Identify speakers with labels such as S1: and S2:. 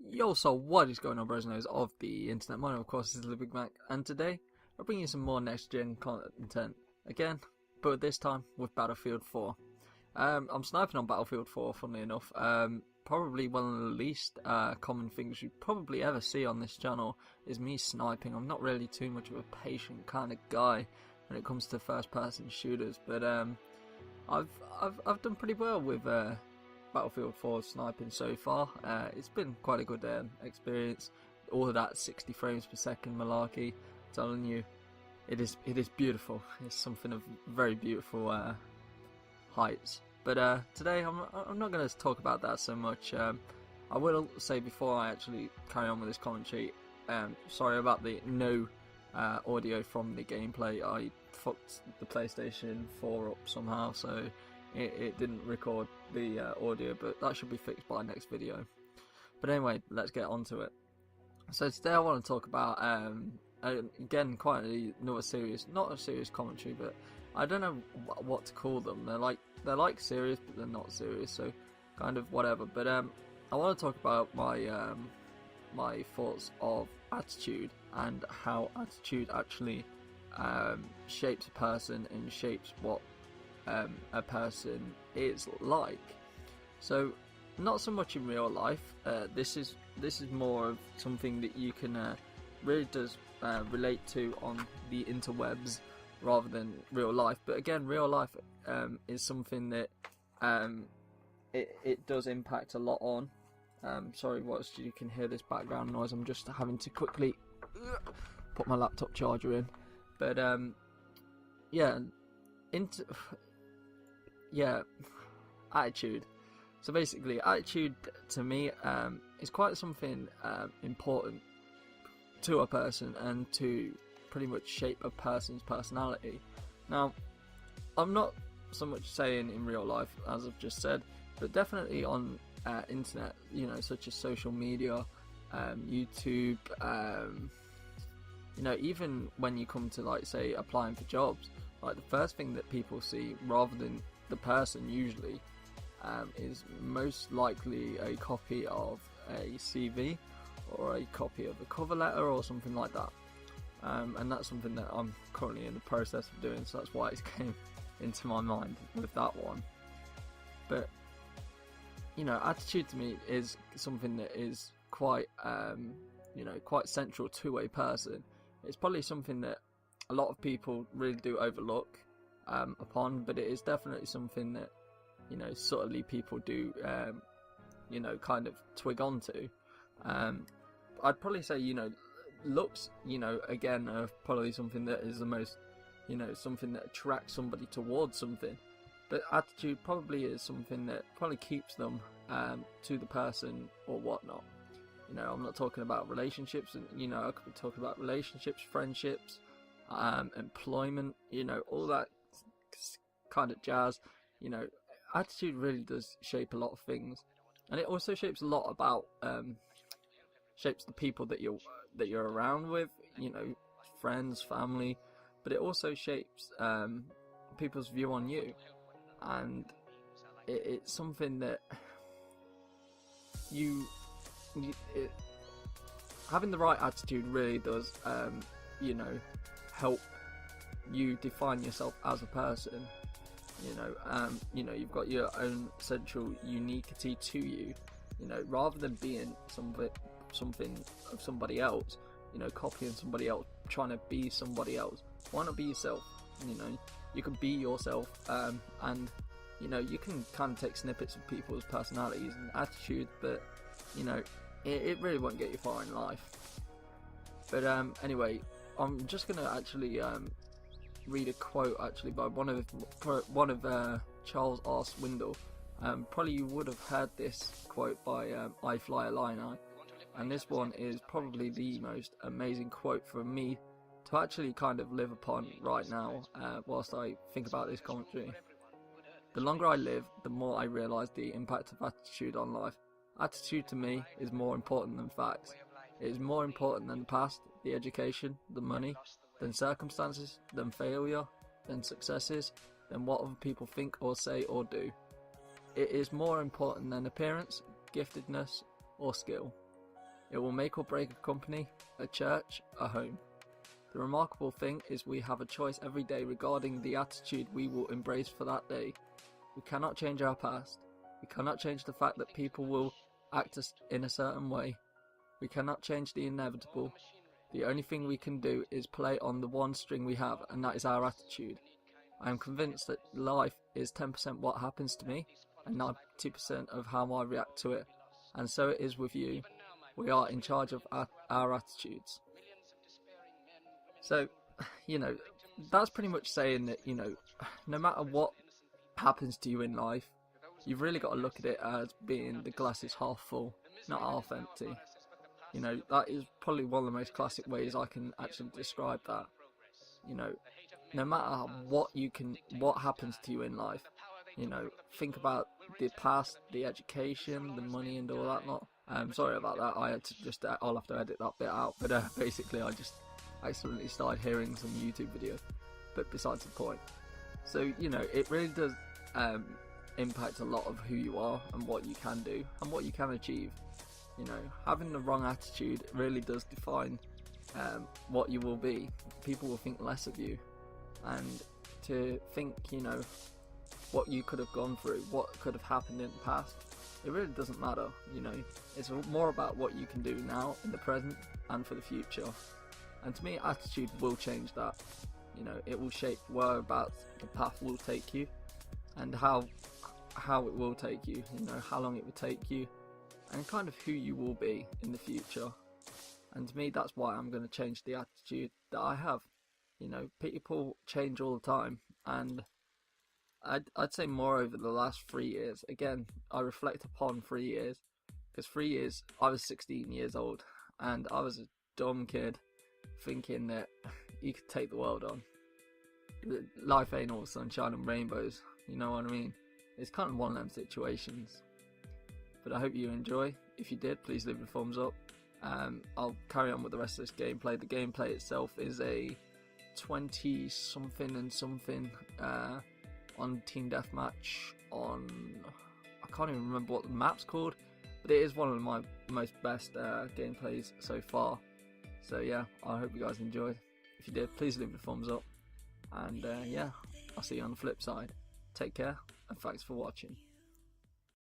S1: Yo, so what is going on, bros and hoes of the internet? My name, of course, is the Big Mac, and today I'll bring you some more next-gen content again, but this time with Battlefield 4. I'm sniping on Battlefield 4, funnily enough. Probably one of the least common things you probably ever see on this channel is me sniping. I'm not really too much of a patient kind of guy when it comes to first-person shooters, but I've done pretty well with Battlefield 4 sniping so far. It's been quite a good experience. All of that 60 frames per second malarkey, telling you, it is beautiful. It's something of very beautiful heights. But today I'm not going to talk about that so much. I will say before I actually carry on with this commentary, sorry about the no audio from the gameplay. I fucked the PlayStation 4 up somehow, so it didn't record the audio, but that should be fixed by next video. But anyway, let's get on to it. So today I want to talk about again quite another serious, not a serious commentary, but I don't know what to call them. They're like serious, but they're not serious, so kind of whatever. But I want to talk about my thoughts of attitude and how attitude actually shapes a person and shapes what a person is like. So not so much in real life. This is more of something that you can really does relate to on the interwebs rather than real life. But again, real life is something that it does impact a lot on. Sorry, you can hear this background noise. I'm just having to quickly put my laptop charger in. But attitude. So basically, attitude to me is quite something important to a person and to pretty much shape a person's personality. Now, I'm not so much saying in real life, as I've just said, but definitely on internet, such as social media, YouTube, even when you come to, like, say, applying for jobs, like, the first thing that people see, rather than the person usually, is most likely a copy of a CV or a copy of a cover letter or something like that. And that's something that I'm currently in the process of doing, so that's why it came into my mind with that one. But attitude to me is something that is quite quite central to a person. It's probably something that a lot of people really do overlook upon, but it is definitely something that subtly people do kind of twig onto. I'd probably say looks again are probably something that is the most something that attracts somebody towards something, but attitude probably is something that probably keeps them to the person or whatnot. I'm not talking about relationships, and I could be talking about relationships, friendships, employment, all that kind of jazz. Attitude really does shape a lot of things, and it also shapes a lot about shapes the people that you're around with, friends, family, but it also shapes people's view on you, and it's something that having the right attitude really does help you define yourself as a person. You've got your own central uniquity to you, rather than being something of somebody else, copying somebody else, trying to be somebody else. Why not be yourself? You can be yourself, and you can kind of take snippets of people's personalities and attitudes, but it really won't get you far in life. But anyway, I'm just gonna actually read a quote by one of Charles R. Swindoll. Probably you would have heard this quote by I Fly Illini, and this one is probably the most amazing quote for me to actually kind of live upon right now, whilst I think about this commentary. The longer I live, the more I realise the impact of attitude on life. Attitude to me is more important than facts. It is more important than the past, the education, the money, than circumstances, than failure, than successes, than what other people think or say or do. It is more important than appearance, giftedness, or skill. It will make or break a company, a church, a home. The remarkable thing is we have a choice every day regarding the attitude we will embrace for that day. We cannot change our past. We cannot change the fact that people will act in a certain way. We cannot change the inevitable. The only thing we can do is play on the one string we have, and that is our attitude. I am convinced that life is 10% what happens to me, and 90% of how I react to it. And so it is with you. We are in charge of our attitudes. So, that's pretty much saying that, no matter what happens to you in life, you've really got to look at it as being the glass is half full, not half empty. That is probably one of the most classic ways I can actually describe that. No matter what happens to you in life, think about the past, the education, the money and all that lot. Sorry about that, I'll have to edit that bit out, but basically I just accidentally started hearing some YouTube video, but besides the point. So, it really does impact a lot of who you are and what you can do and what you can achieve. Having the wrong attitude really does define what you will be. People will think less of you, and to think, what you could have gone through, what could have happened in the past, it really doesn't matter. It's more about what you can do now, in the present, and for the future. And to me, attitude will change that. It will shape whereabouts the path will take you, and how it will take you, how long it will take you, and kind of who you will be in the future. And to me, that's why I'm going to change the attitude that I have. People change all the time, and I'd say more over the last 3 years. Again, I reflect upon 3 years, because 3 years, I was 16 years old, and I was a dumb kid thinking that you could take the world on. Life ain't all sunshine and rainbows, you know what I mean? It's kind of one of them situations. But I hope you enjoy. If you did, please leave a thumbs up. I'll carry on with the rest of this gameplay. The gameplay itself is a 20 something and something on Team Deathmatch on, I can't even remember what the map's called, but it is one of my most best gameplays so far. So yeah, I hope you guys enjoyed. If you did, please leave a thumbs up, and yeah, I'll see you on the flip side. Take care, and thanks for watching.